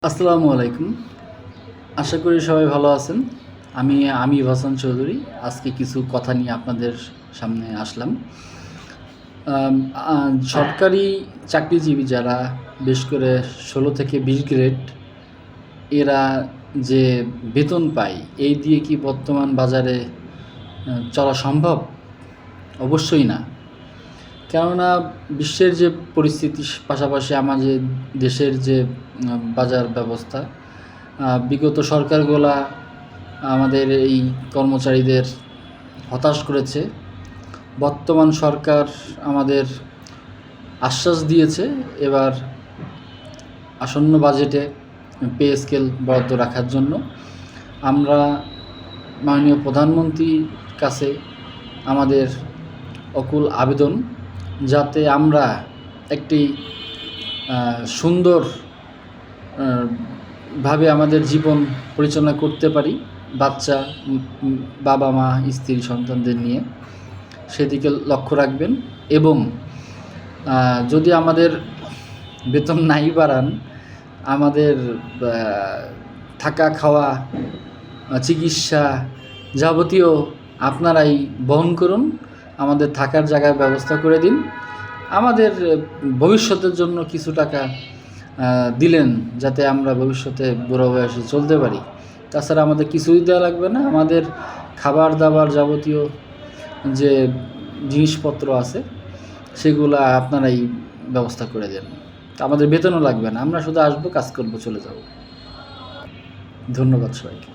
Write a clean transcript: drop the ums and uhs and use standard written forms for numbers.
আসসালামু আলাইকুম। আশা করি সবাই ভালো আছেন। আমি আমির হাসান চৌধুরী। আজকে কিছু কথা নিয়ে আপনাদের সামনে আসলাম। আম আ সরকারি চাকরিজীবী যারা বিশেষ করে ১৬ থেকে ২০ গ্রেড এরা যে বেতন পায়, এই দিয়ে কি বর্তমান বাজারে চলা সম্ভব? অবশ্যই না। কেননা বিশ্বের যে পরিস্থিতি পাশাপাশি আমাদের দেশের যে বাজার ব্যবস্থা, বিগত সরকারগুলা আমাদের এই কর্মচারীদের হতাশ করেছে। বর্তমান সরকার আমাদের আশ্বাস দিয়েছে এবার আসন্ন বাজেটে পে স্কেল বরাদ্দ রাখার জন্য। আমরা মাননীয় প্রধানমন্ত্রীর কাছে আমাদের অকুল আবেদন, যাতে আমরা একটি সুন্দর ভাবে আমাদের জীবন পরিচালনা করতে পারি, বাচ্চা, বাবা মা, স্ত্রী, সন্তানদের নিয়ে। সেদিকে লক্ষ্য রাখবেন এবং যদি আমাদের বেতন নাই বাড়ান, আমাদের থাকা, খাওয়া, চিকিৎসা যাবতীয় আপনারাই বহন করুন। আমাদের থাকার জায়গার ব্যবস্থা করে দিন। আমাদের ভবিষ্যতের জন্য কিছু টাকা দিলেন, যাতে আমরা ভবিষ্যতে বুড়ো বয়সে চলতে পারি। তাছাড়া আমাদের কিছুই দেওয়া লাগবে না। আমাদের খাবার দাবার যাবতীয় যে জিনিসপত্র আছে সেগুলা আপনারাই ব্যবস্থা করে দেন। আমাদের বেতনও লাগবে না। আমরা শুধু আসবো, কাজ করব, চলে যাব। ধন্যবাদ সবাইকে।